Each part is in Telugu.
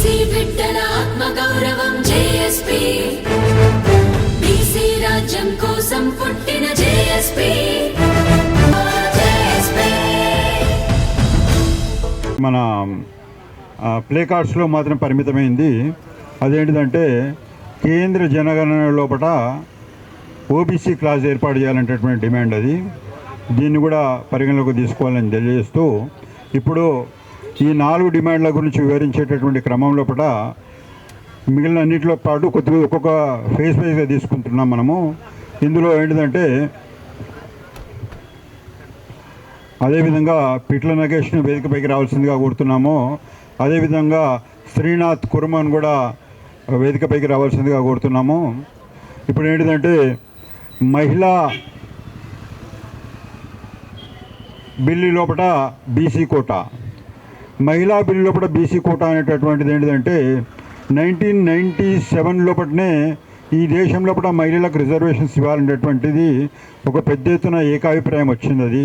బీసీ బిడ్డల ఆత్మగౌరవం జేఎస్పీ, బీసీ రాజ్యం కోసం పుట్టిన జేఎస్పీ. మన ప్లే కార్డ్స్లో మాత్రం పరిమితమైంది. అదేంటిదంటే కేంద్ర జనగణన లోపల ఓబీసీ క్లాస్ ఏర్పాటు చేయాలనేటటువంటి డిమాండ్ అది. దీన్ని కూడా పరిగణలోకి తీసుకోవాలని తెలియజేస్తూ ఇప్పుడు ఈ 4 డిమాండ్ల గురించి వివరించేటటువంటి క్రమం లోపల మిగిలిన అన్నింటిలో పాటు కొద్దిగా ఒక్కొక్క ఫేజ్ వైజ్గా తీసుకుంటున్నాం మనము. ఇందులో ఏంటిదంటే అదేవిధంగా పిట్ల నగేష్ను వేదికపైకి రావాల్సిందిగా కోరుతున్నాము. అదేవిధంగా శ్రీనాథ్ కుర్మన్ కూడా వేదికపైకి రావాల్సిందిగా కోరుతున్నాము. ఇప్పుడు ఏంటిదంటే మహిళా బిల్లు లోపల బీసీ కోటా, మహిళా బిల్లు లోపల బీసీ కోటా అనేటటువంటిది ఏంటిదంటే 1997 లోపలనే ఈ దేశం లోపల మహిళలకు రిజర్వేషన్స్ ఇవ్వాలనేటువంటిది ఒక పెద్ద ఎత్తున ఏకాభిప్రాయం వచ్చింది. అది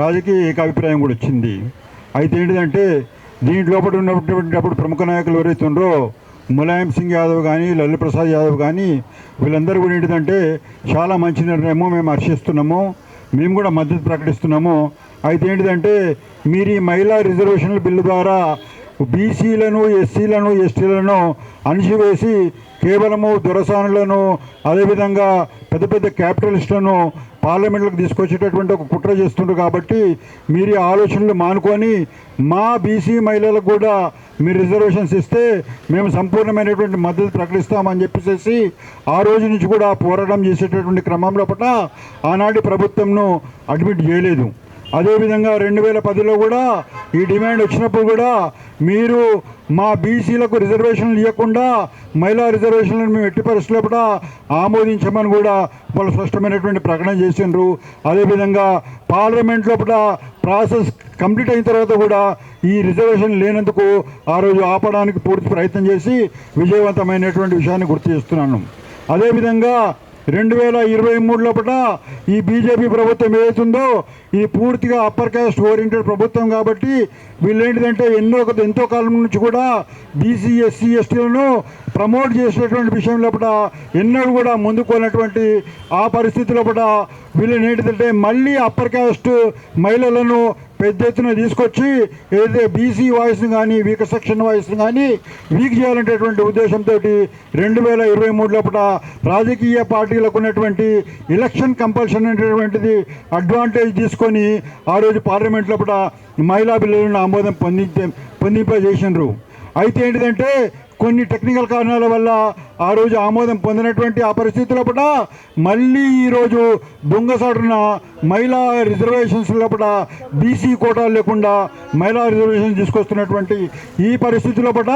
రాజకీయ ఏకాభిప్రాయం కూడా వచ్చింది. అయితే ఏంటిదంటే దీంట్ లోపల ఉన్నటువంటి అప్పుడు ప్రముఖ నాయకులు ఎవరైతే ఉన్నారో ములాయం సింగ్ యాదవ్ కానీ లల్లు ప్రసాద్ యాదవ్ కానీ వీళ్ళందరూ కూడా ఏంటిదంటే చాలా మంచి నిర్ణయము, మేము హర్షిస్తున్నాము, మేము కూడా మద్దతు ప్రకటిస్తున్నాము. అయితే ఏంటిదంటే మీరు ఈ మహిళా రిజర్వేషన్ల బిల్లు ద్వారా బీసీలను, ఎస్సీలను, ఎస్టీలను అణిచివేసి కేవలము దొరసానులను అదేవిధంగా పెద్ద పెద్ద క్యాపిటలిస్టులను పార్లమెంట్లోకి తీసుకొచ్చేటటువంటి ఒక కుట్ర చేస్తుండ్రు. కాబట్టి మీరు ఈ ఆలోచనలు మానుకొని మా బీసీ మహిళలకు కూడా మీరు రిజర్వేషన్స్ ఇస్తే మేము సంపూర్ణమైనటువంటి మద్దతు ప్రకటిస్తామని చెప్పేసి ఆ రోజు నుంచి కూడా పోరాటం చేసేటటువంటి క్రమంలో పట్ల ఆనాటి ప్రభుత్వంను అడ్మిట్ చేయలేదు. అదేవిధంగా 2010లో కూడా ఈ డిమాండ్ వచ్చినప్పుడు కూడా మీరు మా బీసీలకు రిజర్వేషన్లు ఇవ్వకుండా మహిళా రిజర్వేషన్లను మేము ఎట్టి పరిస్థితుల్లో కూడా ఆమోదించమని కూడా వాళ్ళు స్పష్టమైనటువంటి ప్రకటన చేసిండ్రు. అదేవిధంగా పార్లమెంట్ లోపల ప్రాసెస్ కంప్లీట్ అయిన తర్వాత కూడా ఈ రిజర్వేషన్ లేనందుకు ఆ రోజు ఆపడానికి పూర్తి ప్రయత్నం చేసి విజయవంతమైనటువంటి విషయాన్ని గుర్తు చేస్తున్నాను. అదేవిధంగా 2023 లోపల ఈ బీజేపీ ప్రభుత్వం ఏదైతుందో ఇది పూర్తిగా అప్పర్ కాస్ట్ ఓరియంటెడ్ ప్రభుత్వం. కాబట్టి వీళ్ళేంటిదంటే ఎంతో కాలం నుంచి కూడా బీసీ, ఎస్సీ, ఎస్టీలను ప్రమోట్ చేసేటువంటి విషయం లోపల ఎన్నడూ కూడా ముందుకోనటువంటి ఆ పరిస్థితి లోపల వీళ్ళని ఏంటిదంటే మళ్ళీ అప్పర్ కాస్ట్ మహిళలను పెద్ద ఎత్తున తీసుకొచ్చి ఏదైతే బీసీ వాయిస్ని కానీ వీక్ సెక్షన్ వాయిస్ని కానీ వీక్ చేయాలనేటటువంటి ఉద్దేశంతో 2023 లోపల రాజకీయ పార్టీలకు ఉన్నటువంటి ఎలక్షన్ కంపల్షన్ అనేటువంటిది అడ్వాంటేజ్ తీసుకొని ఆ రోజు పార్లమెంట్ లోపల మహిళా బిల్లులను ఆమోదం పొందింపజేసినారు. అయితే ఏంటిదంటే కొన్ని టెక్నికల్ కారణాల వల్ల ఆ రోజు ఆమోదం పొందినటువంటి ఆ పరిస్థితుల లోపల మళ్ళీ ఈరోజు దొంగసాటున మహిళా రిజర్వేషన్స్ లోపల బీసీ కోటాలు లేకుండా మహిళా రిజర్వేషన్స్ తీసుకొస్తున్నటువంటి ఈ పరిస్థితి లోపల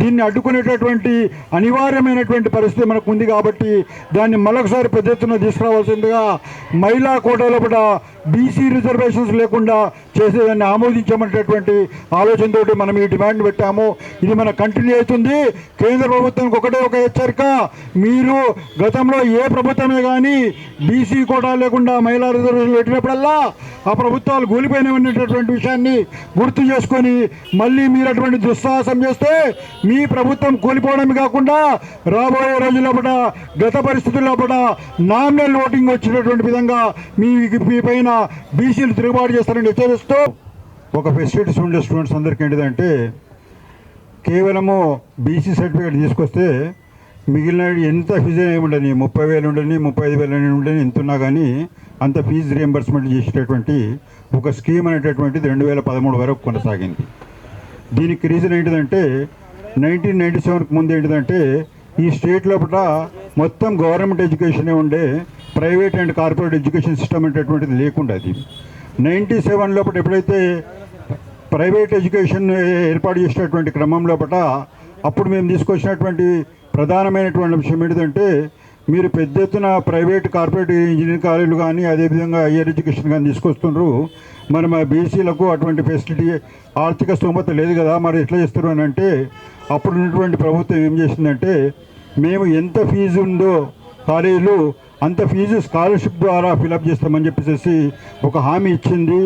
దీన్ని అడ్డుకునేటటువంటి అనివార్యమైనటువంటి పరిస్థితి మనకు ఉంది. కాబట్టి దాన్ని మరొకసారి పెద్ద ఎత్తున తీసుకురావాల్సిందిగా మహిళా కోటా లోపల బీసీ రిజర్వేషన్స్ లేకుండా చేసేదాన్ని ఆమోదించమనేటటువంటి ఆలోచనతోటి మనం ఈ డిమాండ్ పెట్టాము. ఇది మన కంటిన్యూ అవుతుంది. కేంద్ర ప్రభుత్వానికి ఒకటే ఒక హెచ్చరిక, మీరు గతంలో ఏ ప్రభుత్వమే కానీ బీసీ కోటా లేకుండా మహిళా రిజర్వేషన్ పెట్టినప్పుడల్లా ఆ ప్రభుత్వాలు కూలిపోయినటువంటి విషయాన్ని గుర్తు చేసుకొని మళ్ళీ మీరు అటువంటి దుస్సాహసం చేస్తే మీ ప్రభుత్వం కూలిపోవడమే కాకుండా రాబోయే రోజుల్లో కూడా గత పరిస్థితుల్లో కూడా నామినల్ ఓటింగ్ వచ్చినటువంటి విధంగా మీ పైన బీసీలు తిరుగుబాటు చేస్తారని హెచ్చరిస్తూ ఒక ఫెసిలిటీస్ ఉండే స్టూడెంట్స్ అందరికీ ఏంటిదంటే కేవలము బీసీ సర్టిఫికేట్ తీసుకొస్తే మిగిలిన ఎంత ఫీజు ఏముండని 30,000 ఉండని 35,000 ఉండని ఎంత ఉన్నా కానీ అంత ఫీజు రియంబర్స్మెంట్ చేసేటటువంటి ఒక స్కీమ్ అనేటటువంటిది 2013 వరకు కొనసాగింది. దీనికి రీజన్ ఏంటిదంటే 1997కు ముందు ఏంటిదంటే ఈ స్టేట్ లోపల మొత్తం గవర్నమెంట్ ఎడ్యుకేషనే ఉండే, private and corporate education system అనేటటువంటిది లేకుండా. అది 97 లోపల ఎప్పుడైతే ప్రైవేట్ ఎడ్యుకేషన్ ఏర్పాటు చేసినటువంటి క్రమం లోపల అప్పుడు మేము తీసుకొచ్చినటువంటి ప్రధానమైనటువంటి విషయం ఏంటంటే మీరు పెద్ద ఎత్తున ప్రైవేట్ కార్పొరేట్ ఇంజనీరింగ్ కాలేజీలు కానీ అదేవిధంగా హయ్యర్ ఎడ్యుకేషన్ కానీ తీసుకొస్తున్నారు. మరి మా బీసీలకు అటువంటి ఫెసిలిటీ ఆర్థిక స్తోమత లేదు కదా, మరి ఎట్లా చేస్తారు అని అంటే అప్పుడు ఉన్నటువంటి ప్రభుత్వం ఏం చేసిందంటే మేము ఎంత ఫీజు ఉందో కాలేజీలు అంత ఫీజు స్కాలర్షిప్ ద్వారా ఫిలప్ చేస్తామని చెప్పేసి ఒక హామీ ఇచ్చింది.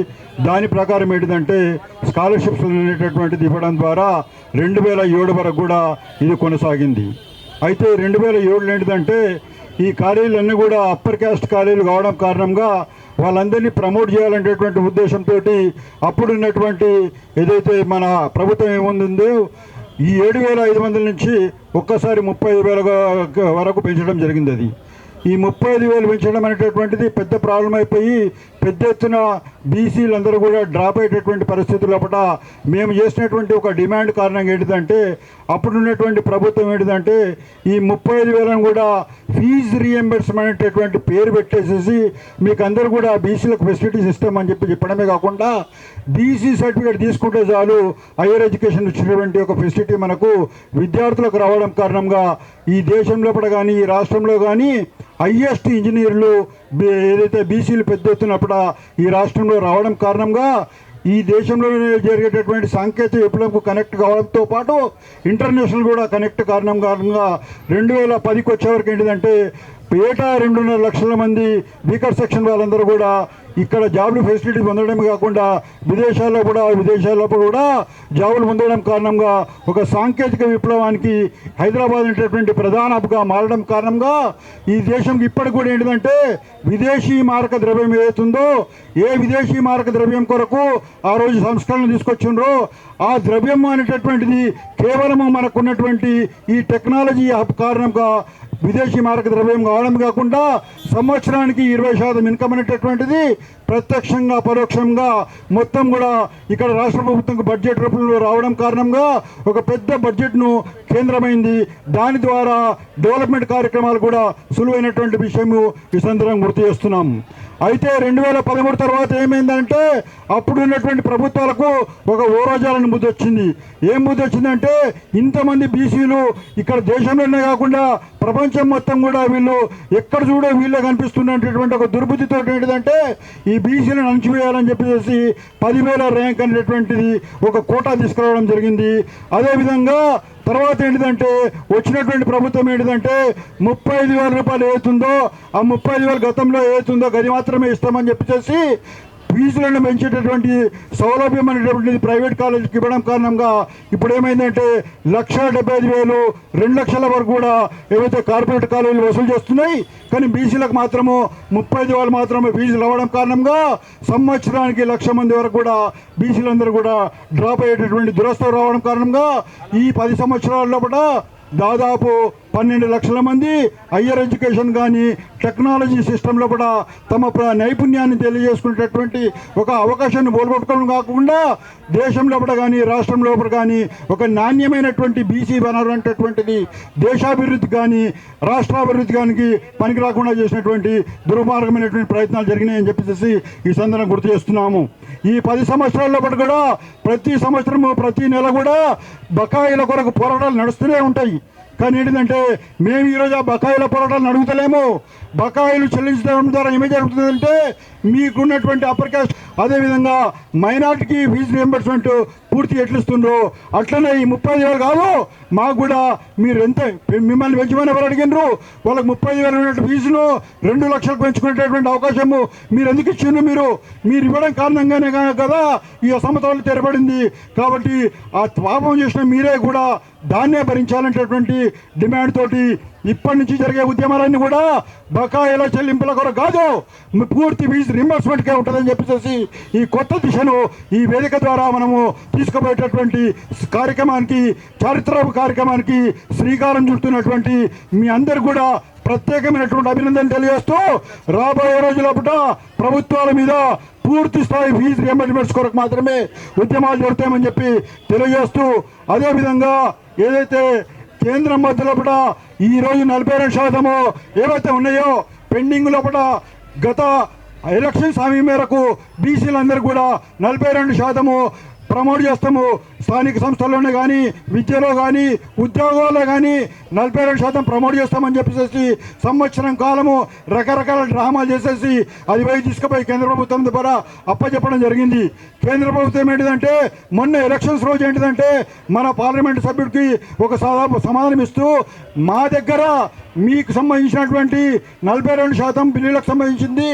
దాని ప్రకారం ఏంటిదంటే స్కాలర్షిప్స్ అనేటటువంటిది ఇవ్వడం ద్వారా 2007 వరకు కూడా ఇది కొనసాగింది. అయితే 2007 ఏంటిదంటే ఈ కాలేజీలన్నీ కూడా అప్పర్ క్యాస్ట్ కాలేజీలు కావడం కారణంగా వాళ్ళందరినీ ప్రమోట్ చేయాలనేటటువంటి ఉద్దేశంతో అప్పుడున్నటువంటి ఏదైతే మన ప్రభుత్వం ఏముందో ఈ 7,500 నుంచి ఒక్కసారి 35,000 వరకు పెంచడం జరిగింది. అది ఈ 35,000 పెంచడం అనేటటువంటిది పెద్ద ప్రాబ్లం అయిపోయి పెద్ద ఎత్తున బీసీలందరూ కూడా డ్రాప్ అయ్యేటటువంటి పరిస్థితుల మేము చేసినటువంటి ఒక డిమాండ్ కారణంగా ఏంటిదంటే అప్పుడున్నటువంటి ప్రభుత్వం ఏంటిదంటే ఈ 35,000 కూడా ఫీజు రీఎంబర్స్మెంట్ అనేటటువంటి పేరు పెట్టేసేసి మీకు అందరూ కూడా బీసీలకు ఫెసిలిటీస్ ఇస్తామని చెప్పడమే కాకుండా బీసీ సర్టిఫికేట్ తీసుకుంటే చాలు హైయర్ ఎడ్యుకేషన్ ఇచ్చినటువంటి ఒక ఫెసిలిటీ మనకు విద్యార్థులకు రావడం కారణంగా ఈ దేశంలో కానీ ఈ రాష్ట్రంలో కానీ హైయెస్ట్ ఇంజనీర్లు ఏదైతే బీసీలు పెద్ద ఎత్తునప్పుడు ఈ రాష్ట్రంలో రావడం కారణంగా ఈ దేశంలో జరిగేటటువంటి సాంకేతిక విప్లవంకు కనెక్ట్ కావడంతో పాటు ఇంటర్నేషనల్ కూడా కనెక్ట్ కారణంగా 2010కి వచ్చేవరకు ఏంటిదంటే ఏటా 2.5 లక్షల మంది వీకర్ సెక్షన్ వాళ్ళందరూ కూడా ఇక్కడ జాబులు ఫెసిలిటీ పొందడమే కాకుండా విదేశాల్లో కూడా జాబులు పొందడం కారణంగా ఒక సాంకేతిక విప్లవానికి హైదరాబాద్ అనేటటువంటి ప్రధాన హబ్గా మారడం కారణంగా ఈ దేశంకి ఇప్పటికి కూడా ఏంటిదంటే విదేశీ మారక ద్రవ్యం ఏదైతుందో ఏ విదేశీ మారక ద్రవ్యం కొరకు ఆ రోజు సంస్కరణలు తీసుకొచ్చిండ్రో ఆ ద్రవ్యం అనేటటువంటిది కేవలము మనకున్నటువంటి ఈ టెక్నాలజీ హబ్ కారణంగా విదేశీ మారక ద్రవ్యం కావడం కాకుండా సంవత్సరానికి 20% ఇన్కమ్ అనేటటువంటిది ప్రత్యక్షంగా పరోక్షంగా మొత్తం కూడా ఇక్కడ రాష్ట్ర ప్రభుత్వం బడ్జెట్ రూపంలో రావడం కారణంగా ఒక పెద్ద బడ్జెట్ను కేంద్రమైంది. దాని ద్వారా డెవలప్మెంట్ కార్యక్రమాలు కూడా సులువైనటువంటి విషయము ఈ సందర్భంగా గుర్తు చేస్తున్నాం. అయితే 2013 తర్వాత ఏమైందంటే అప్పుడు ఉన్నటువంటి ప్రభుత్వాలకు ఒక ఓరోజాలను బుద్ధి వచ్చింది. ఏం బుద్ధి వచ్చిందంటే ఇంతమంది బీసీలు ఇక్కడ దేశంలోనే కాకుండా ప్రపంచం మొత్తం కూడా వీళ్ళు ఎక్కడ చూడో వీళ్ళే కనిపిస్తున్నటువంటి ఒక దుర్బుద్ధితో ఏంటిదంటే ఈ బీసీలను అణచివేయాలని చెప్పేసి 10,000 ర్యాంక్ అనేటువంటిది ఒక కోటా తీసుకురావడం జరిగింది. అదేవిధంగా తర్వాత ఏంటిదంటే వచ్చినటువంటి ప్రభుత్వం ఏంటిదంటే 35,000 రూపాయలు ఏతుందో ఆ 35,000 గతంలో ఏతుందో అది మాత్రమే ఇస్తామని చెప్పేసి ఫీజులను పెంచేటటువంటి సౌలభ్యం అనేటువంటిది ప్రైవేట్ కాలేజీకి ఇవ్వడం కారణంగా ఇప్పుడు ఏమైందంటే 1,75,000 2 లక్షల వరకు కూడా ఏవైతే కార్పొరేట్ కాలేజీలు వసూలు చేస్తున్నాయి. కానీ బీసీలకు మాత్రము 35,000 మాత్రమే ఫీజులు అవ్వడం కారణంగా సంవత్సరానికి 1,00,000 మంది వరకు కూడా బీసీలందరూ కూడా డ్రాప్ అయ్యేటటువంటి దురస్థ రావడం కారణంగా ఈ 10 సంవత్సరాల లోపల దాదాపు 12 లక్షల మంది హయ్యర్ ఎడ్యుకేషన్ కానీ టెక్నాలజీ సిస్టంలో కూడా తమ నైపుణ్యాన్ని తెలియజేసుకునేటటువంటి ఒక అవకాశాన్ని పోగొట్టుకోవడం కాకుండా దేశంలో కానీ రాష్ట్రం లోపల కానీ ఒక నాణ్యమైనటువంటి బీసీ వనరు అనేటటువంటిది దేశాభివృద్ధి కానీ రాష్ట్రాభివృద్ధి కానీ పనికి రాకుండా చేసినటువంటి దుర్మార్గమైనటువంటి ప్రయత్నాలు జరిగినాయని చెప్పేసి ఈ సందర్భంగా గుర్తు చేస్తున్నాము. ఈ 10 సంవత్సరాల పాటు కూడా ప్రతి సంవత్సరము ప్రతి నెల కూడా బకాయిల కొరకు పోరాటాలు నడుస్తూనే ఉంటాయి. కానీ ఏంటంటే మేము ఈరోజు ఆ బకాయిల పోరాటాలను అడుగుతలేము. బకాయిలు చెల్లించడం ద్వారా ఏమి జరుగుతుందంటే మీకున్నటువంటి అప్పర్ క్యాస్ట్ అదేవిధంగా మైనార్టీకి ఫీజు రియంబర్స్మెంట్ పూర్తి ఎట్లిస్తుండ్రో అట్లనే ఈ 35,000 కాదు మాకు కూడా మీరు ఎంత మిమ్మల్ని పెంచమని ఎవరు అడిగినారు? వాళ్ళకి 35,000 ఉన్నట్టు ఫీజును 2 లక్షలకు పెంచుకునేటటువంటి అవకాశము మీరు ఎందుకు ఇచ్చిండ్రు? మీరు ఇవ్వడం కారణంగానే కదా ఈ అసమతలు తెరబడింది. కాబట్టి ఆ పాపం చేసిన మీరే కూడా దాన్నే భరించాలనేటటువంటి డిమాండ్ తోటి ఇప్పటి నుంచి జరిగే ఉద్యమాలన్నీ కూడా బకాయిల చెల్లింపుల కొరకు కాదు పూర్తి ఫీజు రింబర్స్మెంట్కే ఉంటుందని చెప్పేసి ఈ కొత్త దిశను ఈ వేదిక ద్వారా మనము తీసుకుపోయేటటువంటి కార్యక్రమానికి చారిత్రక కార్యక్రమానికి శ్రీకారం చుడుతున్నటువంటి మీ అందరు కూడా ప్రత్యేకమైనటువంటి అభినందన తెలియజేస్తూ రాబోయే రోజులపట ప్రభుత్వాల మీద పూర్తి స్థాయి ఫీజు రియంబర్స్మెంట్స్ కొరకు మాత్రమే ఉద్యమాలు జరుగుతాయని చెప్పి తెలియజేస్తూ అదేవిధంగా ఏదైతే కేంద్రం మధ్యలోపట ఈరోజు 42% ఏవైతే ఉన్నాయో పెండింగ్ లోపల గత ఎలక్షన్ హామీ మేరకు బీసీలందరూ కూడా 42% ప్రమోట్ చేస్తాము. స్థానిక సంస్థల్లోనే కానీ విద్యలో కానీ ఉద్యోగాల్లో కానీ 42% ప్రమోట్ చేస్తామని చెప్పేసి సంవత్సరం కాలము రకరకాల డ్రామాలు చేసేసి అది పోయి తీసుకుపోయి కేంద్ర ప్రభుత్వం ద్వారా అప్పచెప్పడం జరిగింది. కేంద్ర ప్రభుత్వం ఏంటిదంటే మొన్న ఎలక్షన్స్ రోజు ఏంటిదంటే మన పార్లమెంట్ సభ్యుడికి ఒక సమాధానం ఇస్తూ మా దగ్గర మీకు సంబంధించినటువంటి 42% బిల్లులకు సంబంధించింది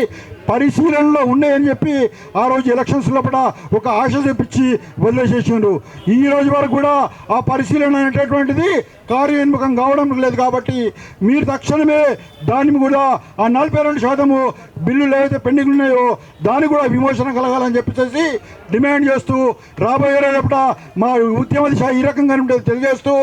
పరిశీలనలో ఉన్నాయని చెప్పి ఆ రోజు ఎలక్షన్స్ లోపల ఒక ఆశ చూపించి వదిలేసేసిండ్రు. ఈ రోజు వరకు కూడా ఆ పరిశీలన అనేటటువంటిది కార్యోన్ముఖం కావడం లేదు. కాబట్టి మీరు తక్షణమే దాన్ని కూడా ఆ 42% బిల్లులు ఏవైతే పెండింగ్ ఉన్నాయో దాన్ని కూడా విమోచన కలగాలని చెప్పేసి డిమాండ్ చేస్తూ రాబోయే రోజున మా ఉద్యమ దిశ ఈ రకంగా తెలియజేస్తూ